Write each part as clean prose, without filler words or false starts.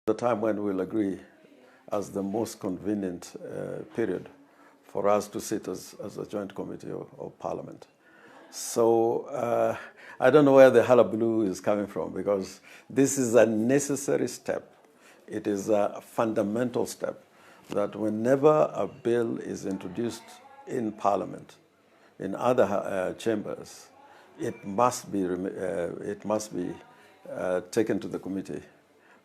The time when we'll agree as the most convenient period for us to sit as a joint committee of Parliament. So I don't know where the hullabaloo is coming from, because this is a necessary step. It is a fundamental step that whenever a bill is introduced in Parliament, in other chambers, it must be taken to the committee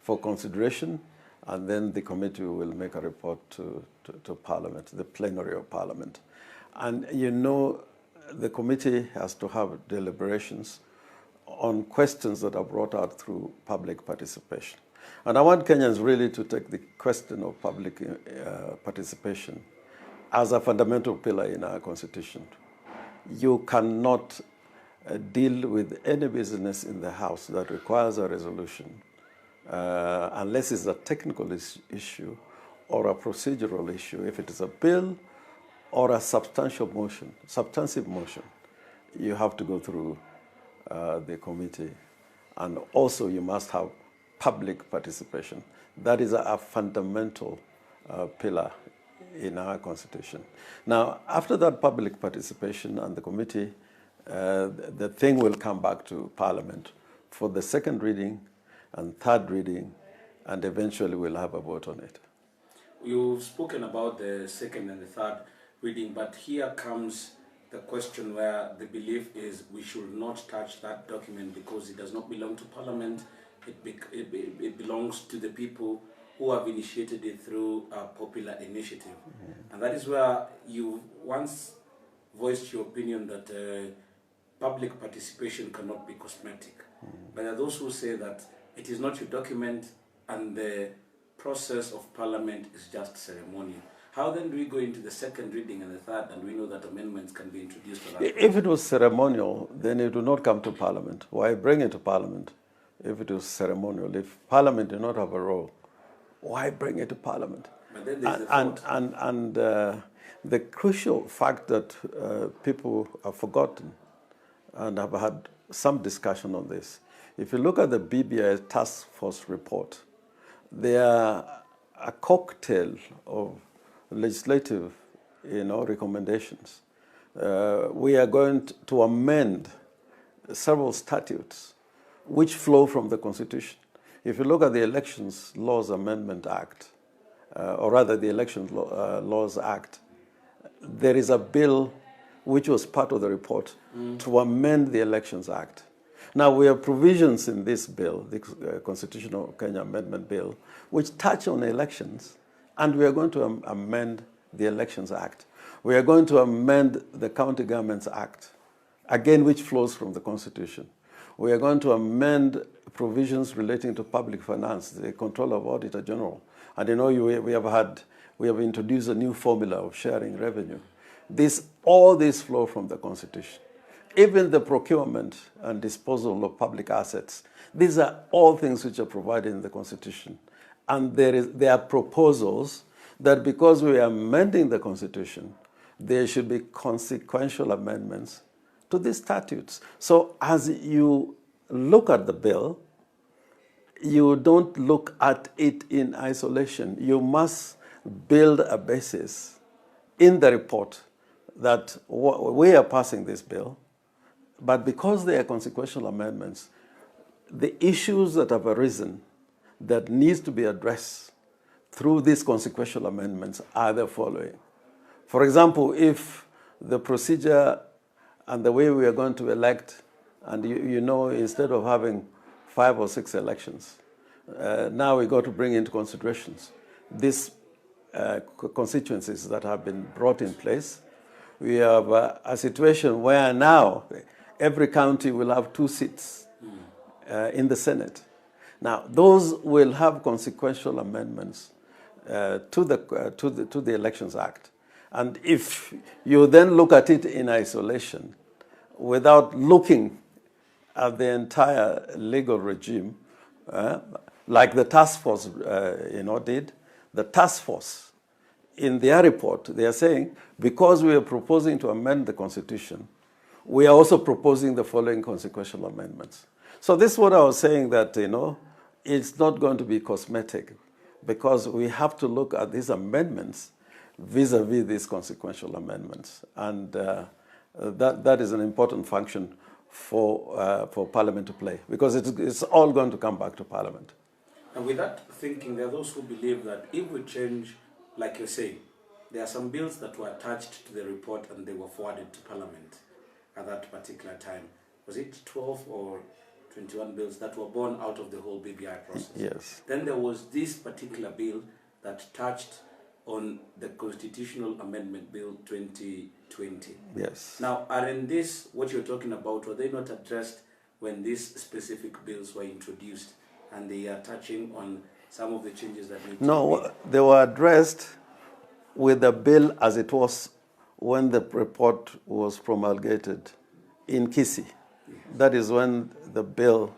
for consideration, and then the committee will make a report to Parliament, the plenary of Parliament. And you know, the committee has to have deliberations on questions that are brought out through public participation. And I want Kenyans really to take the question of public participation as a fundamental pillar in our constitution. You cannot deal with any business in the House that requires a resolution unless it's a technical issue or a procedural issue. If it is a bill or a substantive motion, you have to go through the committee. And also you must have public participation. That is a fundamental pillar in our constitution. Now, after that public participation and the committee, the thing will come back to Parliament for the second reading and third reading, and eventually we'll have a vote on it. You've spoken about the second and the third reading, but here comes the question where the belief is we should not touch that document because it does not belong to Parliament. It belongs to the people who have initiated it through a popular initiative. Mm-hmm. And that is where you once voiced your opinion that public participation cannot be cosmetic. Mm-hmm. But there are those who say that it is not your document and the process of Parliament is just ceremonial. How then do we go into the second reading and the third, and we know that amendments can be introduced to that? If it was ceremonial, then it would not come to Parliament. Why bring it to Parliament if it was ceremonial? If Parliament did not have a role, why bring it to Parliament? But then there's the crucial fact that people have forgotten and have had some discussion on this. If you look at the BBI task force report, they are a cocktail of legislative, recommendations. We are going to amend several statutes which flow from the Constitution. If you look at the Elections Laws Amendment Act, or rather the Elections Laws Act, there is a bill which was part of the report to amend the Elections Act. Now, we have provisions in this bill, the Constitutional Kenya Amendment Bill, which touch on elections, and we are going to amend the Elections Act. We are going to amend the County Governments Act, again, which flows from the Constitution. We are going to amend provisions relating to public finance, the control of Auditor General. And we have introduced a new formula of sharing revenue. All these flow from the Constitution. Even the procurement and disposal of public assets, these are all things which are provided in the Constitution. And there are proposals that because we are amending the Constitution, there should be consequential amendments to these statutes. So as you look at the bill, you don't look at it in isolation. You must build a basis in the report that we are passing this bill, but because they are consequential amendments, the issues that have arisen that needs to be addressed through these consequential amendments are the following. For example, if the procedure and the way we are going to elect, and instead of having 5 or 6 elections, now we got to bring into considerations these constituencies that have been brought in place. We have a situation where now every county will have 2 seats in the Senate. Now, those will have consequential amendments to the Elections Act. And if you then look at it in isolation, without looking at the entire legal regime, like the task force did, the task force, in their report, they are saying, because we are proposing to amend the Constitution, we are also proposing the following consequential amendments. So this is what I was saying, that, it's not going to be cosmetic, because we have to look at these amendments vis-a-vis these consequential amendments. And that is an important function for Parliament to play, because it's all going to come back to Parliament. And with that thinking, there are those who believe that if we change, like you say, there are some bills that were attached to the report and they were forwarded to Parliament at that particular time. Was it 12 or 21 bills that were born out of the whole BBI process? Yes. Then there was this particular bill that touched on the Constitutional Amendment Bill 2020. Yes. Now, aren't this, what you're talking about, were they not addressed when these specific bills were introduced, and they are touching on some of the changes that need to be made? They were addressed with the bill as it was when the report was promulgated in Kisii. Yes. That is when the bill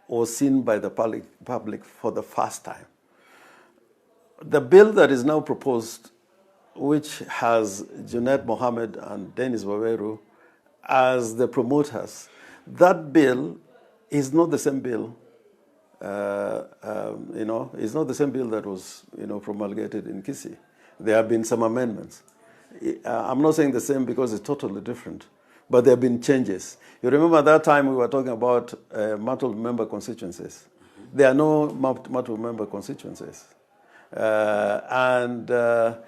was seen by the public for the first time. The bill that is now proposed, which has Junaid Mohammed and Dennis Waweru as the promoters, that bill is not the same bill. It's not the same bill that was, promulgated in Kisii. There have been some amendments. I'm not saying the same because it's totally different, but there have been changes. You remember at that time we were talking about multi-member constituencies. Mm-hmm. There are no multi-member constituencies. And the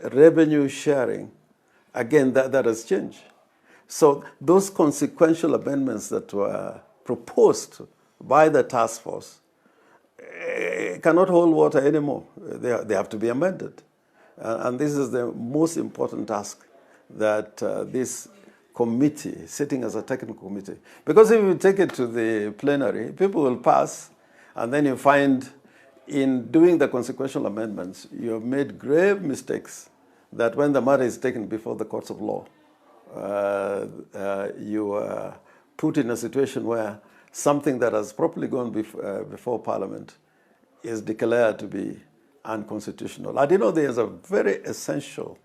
revenue sharing, again, that has changed. So those consequential amendments that were proposed by the task force cannot hold water anymore. They have to be amended. And this is the most important task that this committee, sitting as a technical committee, because if you take it to the plenary, people will pass, and then you find in doing the consequential amendments, you have made grave mistakes that when the matter is taken before the courts of law, you are put in a situation where something that has properly gone before Parliament is declared to be unconstitutional. I do know there's a very essential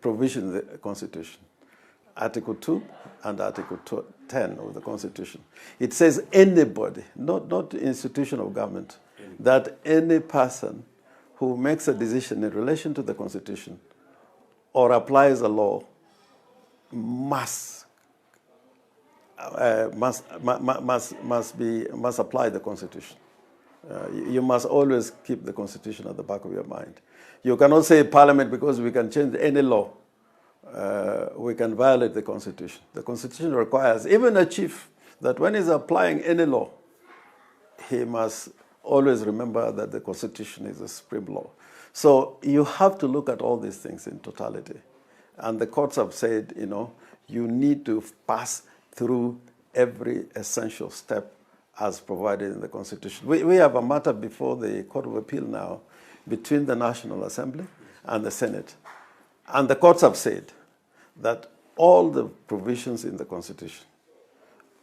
provision in the Constitution, Article 2 and Article 10 of the Constitution. It says anybody, not institution of government, that any person who makes a decision in relation to the Constitution or applies a law must apply the Constitution. You must always keep the Constitution at the back of your mind. You cannot say Parliament, because we can change any law, we can violate the Constitution. The Constitution requires even a chief that when he's applying any law, he must always remember that the Constitution is the supreme law. So you have to look at all these things in totality. And the courts have said, you need to pass through every essential step as provided in the Constitution. We have a matter before the Court of Appeal now between the National Assembly and the Senate. And the courts have said that all the provisions in the Constitution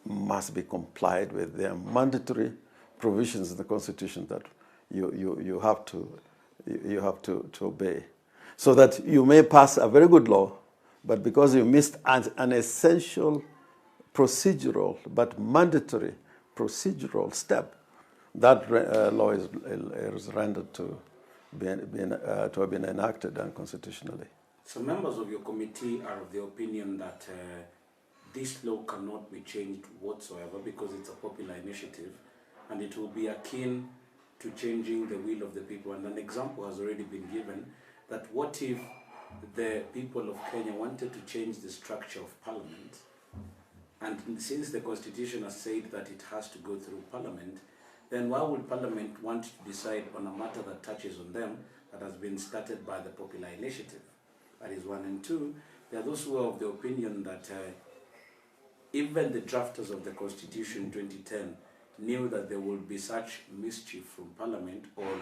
must be complied with. They are mandatory provisions in the Constitution that you have to obey, so that you may pass a very good law, but because you missed an essential procedural but mandatory procedural step, that law is rendered to have been enacted unconstitutionally. So members of your committee are of the opinion that this law cannot be changed whatsoever because it's a popular initiative, and it will be akin to changing the will of the people. And an example has already been given, that what if the people of Kenya wanted to change the structure of Parliament, and since the Constitution has said that it has to go through Parliament, then why would Parliament want to decide on a matter that touches on them that has been started by the popular initiative? That is one. And two, there are those who are of the opinion that even the drafters of the Constitution 2010 knew that there would be such mischief from Parliament, or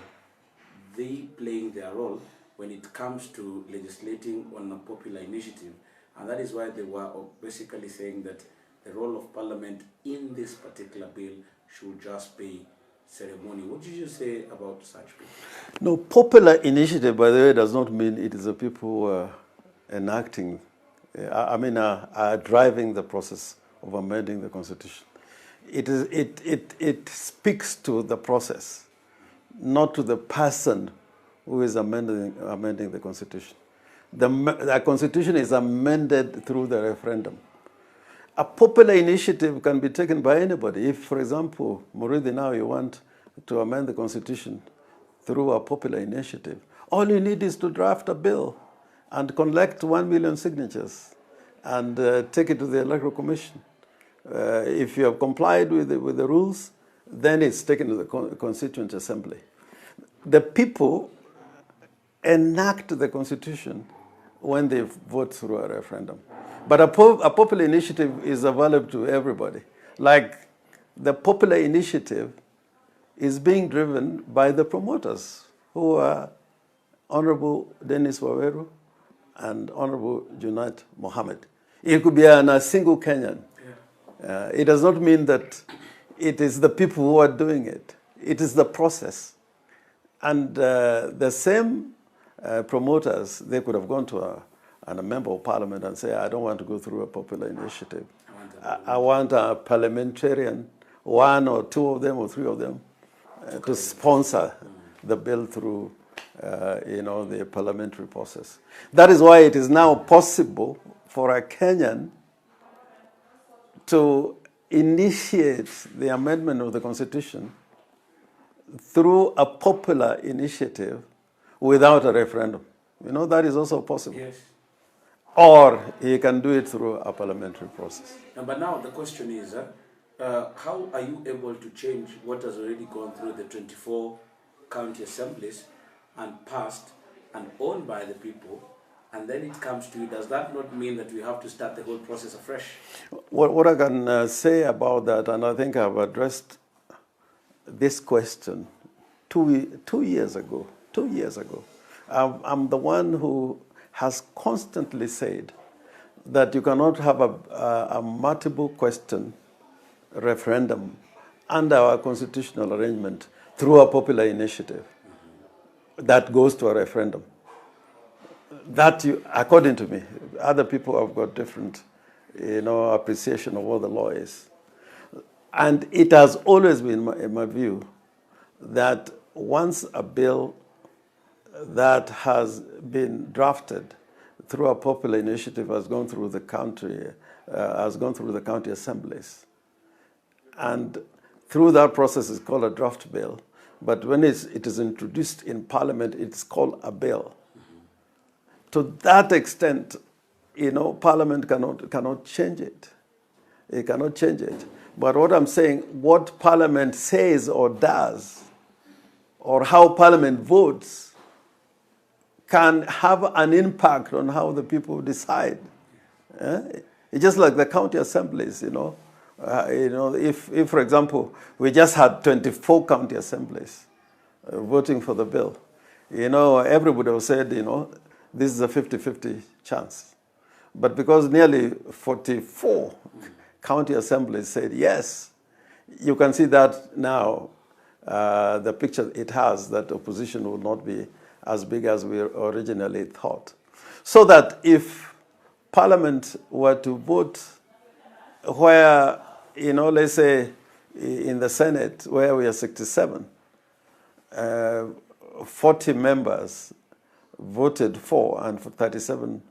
they playing their role when it comes to legislating on a popular initiative. And that is why they were basically saying that the role of Parliament in this particular bill should just be ceremony. What did you say about such people? No, popular initiative, by the way, does not mean it is the people who are enacting, are driving the process of amending the Constitution. it speaks to the process, not to the person who is amending the Constitution. The Constitution is amended through the referendum. A popular initiative can be taken by anybody. If, for example, Murithi, now you want to amend the Constitution through a popular initiative, all you need is to draft a bill and collect 1 million signatures and take it to the Electoral Commission. If you have complied with the rules, then it's taken to the Constituent Assembly. The people enact the Constitution when they vote through a referendum. But a popular initiative is available to everybody. Like the popular initiative is being driven by the promoters, who are Honorable Dennis Waweru and Honorable Junaid Mohammed. It could be a single Kenyan. It does not mean that it is the people who are doing it. It is the process. And the same promoters, they could have gone to a member of parliament and say, I don't want to go through a popular initiative. I want a parliamentarian, one or two of them or three of them, to sponsor the bill through the parliamentary process. That is why it is now possible for a Kenyan to initiate the amendment of the Constitution through a popular initiative without a referendum. That is also possible. Yes. Or he can do it through a parliamentary process. But now the question is, how are you able to change what has already gone through the 24 county assemblies and passed and owned by the people, and then it comes to you? Does that not mean that we have to start the whole process afresh? What I can say about that, and I think I've addressed this question two years ago. I'm the one who has constantly said that you cannot have a multiple question referendum under our constitutional arrangement through a popular initiative that goes to a referendum. That, according to me, other people have got different, appreciation of what the law is. And it has always been, in my view, that once a bill that has been drafted through a popular initiative has gone through the county assemblies, and through that process is called a draft bill. But when it is introduced in Parliament, it's called a bill. To that extent, Parliament cannot change it. It cannot change it. But what I'm saying, what Parliament says or does, or how Parliament votes, can have an impact on how the people decide. It's just like the county assemblies, if, for example, we just had 24 county assemblies voting for the bill, everybody would have said, this is a 50-50 chance. But because nearly 44 county assemblies said yes, you can see that now the picture it has, that opposition will not be as big as we originally thought. So that if Parliament were to vote where, let's say in the Senate, where we are 67, 40 members voted for and 37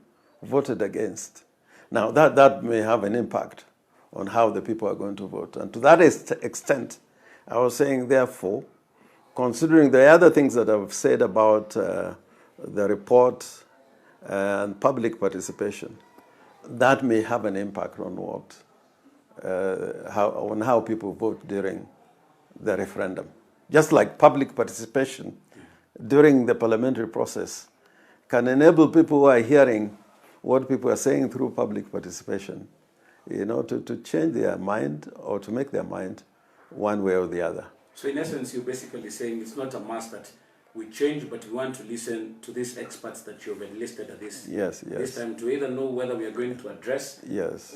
voted against. Now, that may have an impact on how the people are going to vote. And to that extent, I was saying, therefore, considering the other things that I've said about the report and public participation, that may have an impact on how people vote during the referendum. Just like public participation during the parliamentary process can enable people who are hearing what people are saying through public participation, to change their mind or to make their mind one way or the other. So in essence, you're basically saying it's not a must that we change, but we want to listen to these experts that you've enlisted at this time to either know whether we are going to address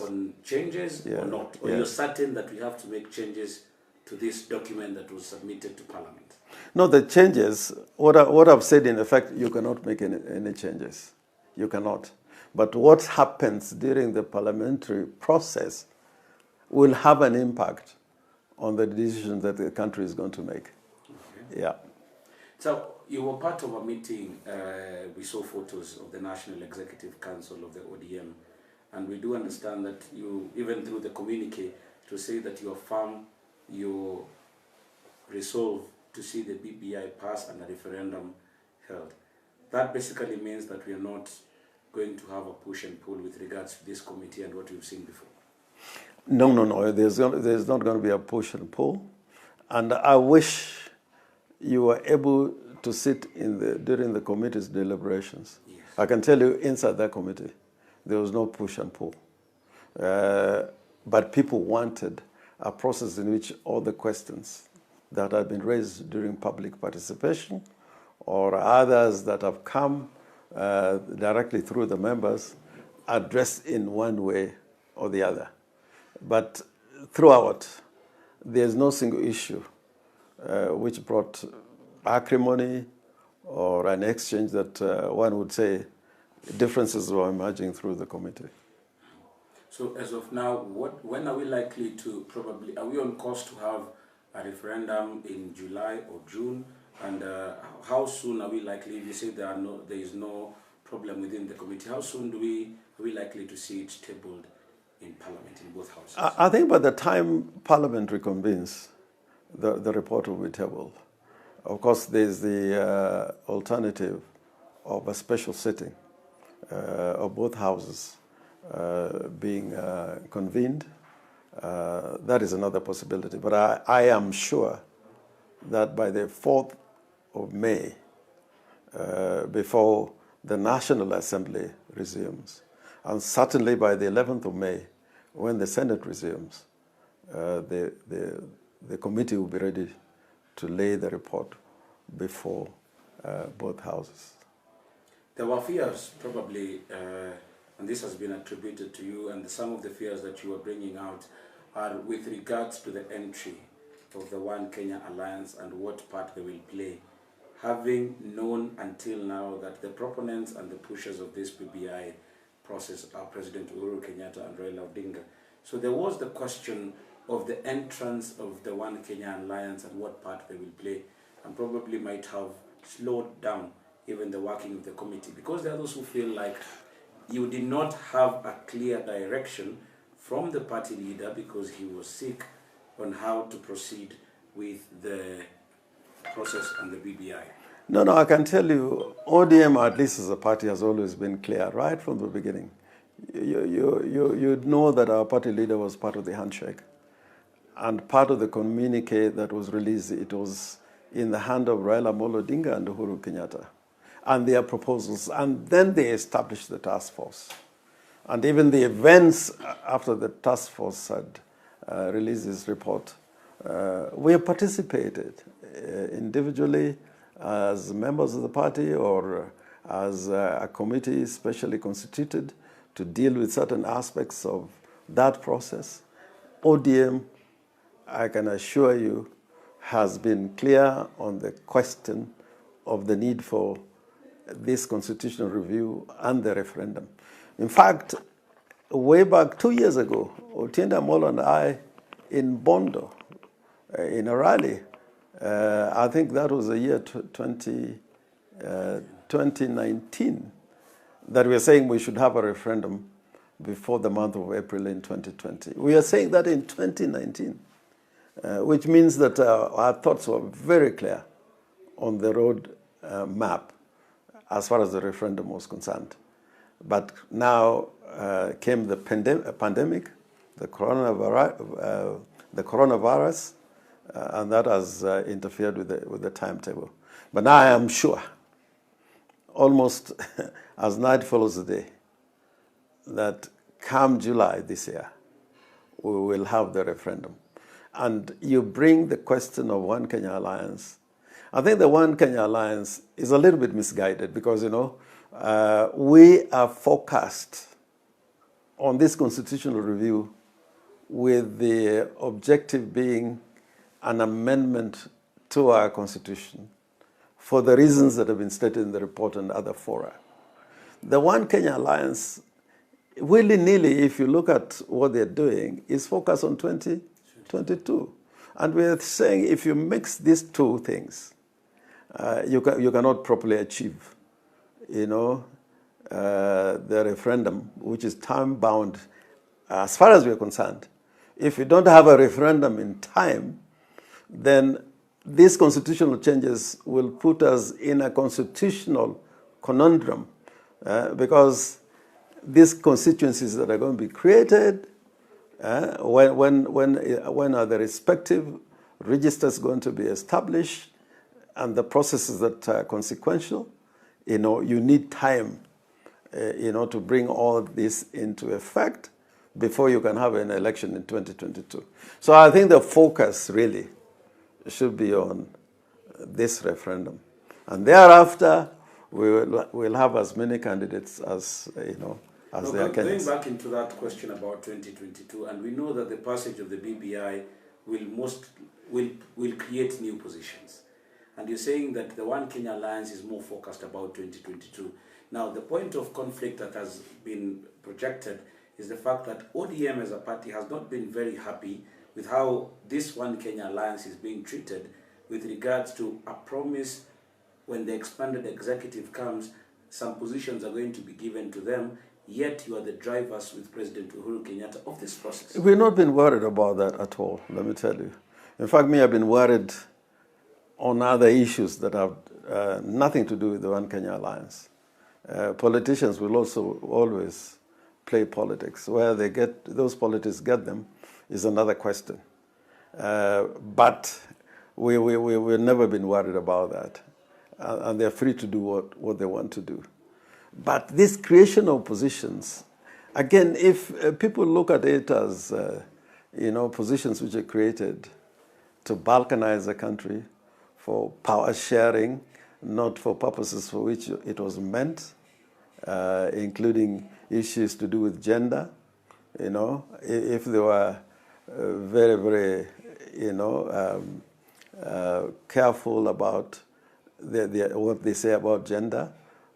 on changes or not. Or you're certain that we have to make changes to this document that was submitted to Parliament? No, the changes, what I've said in effect, you cannot make any changes. You cannot. But what happens during the parliamentary process will have an impact on the decision that the country is going to make. Okay. Yeah. So you were part of a meeting, we saw photos of the National Executive Council of the ODM, and we do understand that you, even through the communique, to say that you are firm, you resolve to see the BBI pass and a referendum held. That basically means that we are not going to have a push and pull with regards to this committee and what we've seen before. No. There's not going to be a push and pull. And I wish you were able to sit during the committee's deliberations. Yes. I can tell you inside that committee, there was no push and pull. But people wanted a process in which all the questions that have been raised during public participation or others that have come directly through the members addressed in one way or the other. But throughout, there's no single issue which brought acrimony or an exchange that one would say differences were emerging through the committee. So as of now, when are we likely to are we on course to have a referendum in July or June? And how soon are we likely, you say there is no problem within the committee, how soon are we likely to see it tabled in Parliament, in both houses? I think by the time Parliament reconvenes, the report will be tabled. Of course, there's the alternative of a special sitting of both houses being convened. That is another possibility. But I am sure that by the 4th of May, before the National Assembly resumes, and certainly by the 11th of May, when the Senate resumes, the committee will be ready to lay the report before both houses. There were fears, probably, and this has been attributed to you, and some of the fears that you are bringing out are with regards to the entry of the One Kenya Alliance and what part they will play, having known until now that the proponents and the pushers of this BBI process are President Uhuru Kenyatta and Raila Odinga. So there was the question of the entrance of the One Kenya Alliance and what part they will play, and probably might have slowed down even the working of the committee, because there are those who feel like you did not have a clear direction from the party leader because he was sick on how to proceed with the process and the BBI. No, I can tell you, ODM, at least as a party, has always been clear right from the beginning. You know that our party leader was part of the handshake. And part of the communique that was released, it was in the hand of Raila Amolo Odinga and Uhuru Kenyatta and their proposals. And then they established the task force. And even the events after the task force had released its report, we have participated individually as members of the party or as a committee specially constituted to deal with certain aspects of that process. ODM, I can assure you, has been clear on the question of the need for this constitutional review and the referendum. In fact, way back 2 years ago, Otiende Amolo and I in Bondo, in a rally, I think that was the year 2019, that we were saying we should have a referendum before the month of April in 2020. We are saying that in 2019, which means that our thoughts were very clear on the road map as far as the referendum was concerned. But now came the pandemic, the coronavirus, and that has interfered with the timetable. But now I am sure, almost as night follows the day, that come July this year, we will have the referendum. And you bring the question of One Kenya Alliance. I think the One Kenya Alliance is a little bit misguided because, we are focused on this constitutional review with the objective being an amendment to our constitution for the reasons that have been stated in the report and other fora. The One Kenya Alliance, willy-nilly, if you look at what they're doing, is focused on 2022. And we're saying if you mix these two things, you cannot properly achieve, the referendum, which is time-bound as far as we're concerned. If you don't have a referendum in time, then these constitutional changes will put us in a constitutional conundrum because these constituencies that are going to be created, when are the respective registers going to be established, and the processes that are consequential, you need time, to bring all this into effect before you can have an election in 2022. So I think the focus really should be on this referendum. And thereafter, we'll have as many candidates as, as there are candidates. Going back into that question about 2022, and we know that the passage of the BBI will create new positions. And you're saying that the One Kenya Alliance is more focused about 2022. Now, the point of conflict that has been projected is the fact that ODM as a party has not been very happy with how this One Kenya Alliance is being treated with regards to a promise when the expanded executive comes, some positions are going to be given to them, yet you are the drivers with President Uhuru Kenyatta of this process. We've not been worried about that at all, let me tell you. In fact, I've been worried on other issues that have nothing to do with the One Kenya Alliance. Politicians will also always play politics. Where those politics get them is another question. But we've never been worried about that. And they're free to do what they want to do. But this creation of positions, again, if people look at it as, positions which are created to balkanize the country for power sharing, not for purposes for which it was meant, including issues to do with gender, if they were very, very, careful about what they say about gender,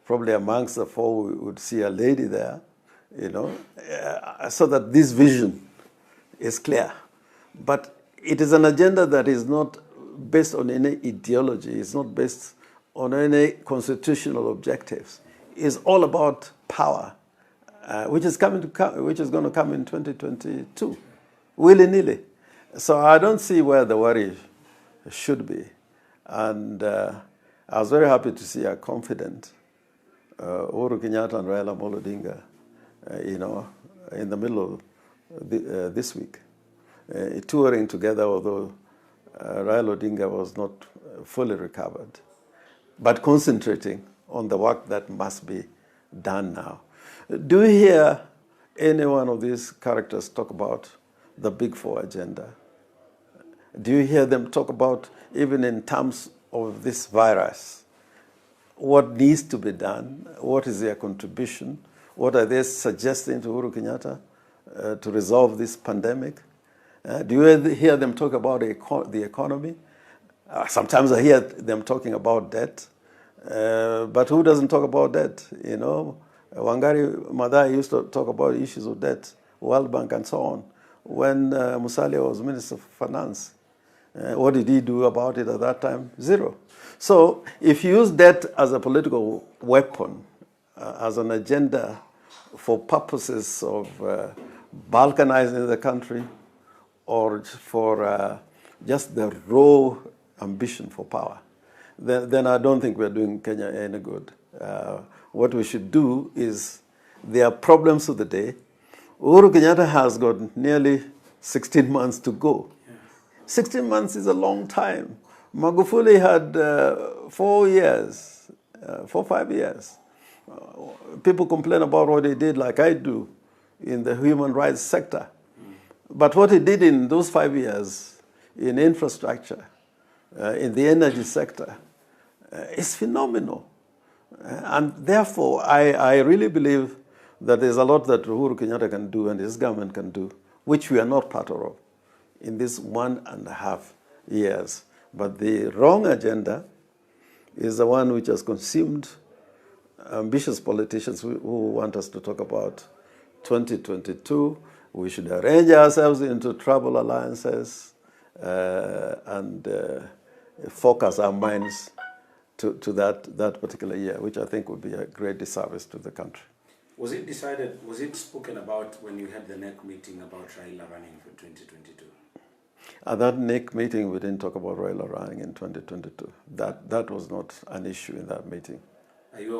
probably amongst the four we would see a lady there, so that this vision is clear. But it is an agenda that is not based on any ideology. It's not based on any constitutional objectives. It's all about power, which is going to come in 2022, willy-nilly. So I don't see where the worry should be. And I was very happy to see a confident Uhuru Kenyatta and Raila Amolo Odinga, in the middle of this week, touring together, although Raila Odinga was not fully recovered, but concentrating on the work that must be done now. Do you hear any one of these characters talk about the Big Four agenda? Do you hear them talk about, even in terms of this virus, what needs to be done? What is their contribution? What are they suggesting to Uhuru Kenyatta to resolve this pandemic? Do you hear them talk about the economy? Sometimes I hear them talking about debt. But who doesn't talk about debt? Wangari Maathai used to talk about issues of debt, World Bank and so on, when Musalia was Minister of Finance. What did he do about it at that time? Zero. So if you use debt as a political weapon, as an agenda for purposes of balkanizing the country, or for just the raw ambition for power, then I don't think we're doing Kenya any good. What we should do is, there are problems of the day. Uhuru Kenyatta has got nearly 16 months to go. 16 months is a long time. Magufuli had 5 years. People complain about what he did, like I do, in the human rights sector. But what he did in those 5 years in infrastructure, in the energy sector, is phenomenal. And therefore, I really believe that there's a lot that Uhuru Kenyatta can do and his government can do, which we are not part of in this 1.5 years. But the wrong agenda is the one which has consumed ambitious politicians who want us to talk about 2022. We should arrange ourselves into tribal alliances, and focus our minds to that particular year, which I think would be a great disservice to the country. Was it spoken about when you had the NEC meeting about Raila running for 2022? At that NEC meeting, we didn't talk about Raila running in 2022. That was not an issue in that meeting. Are you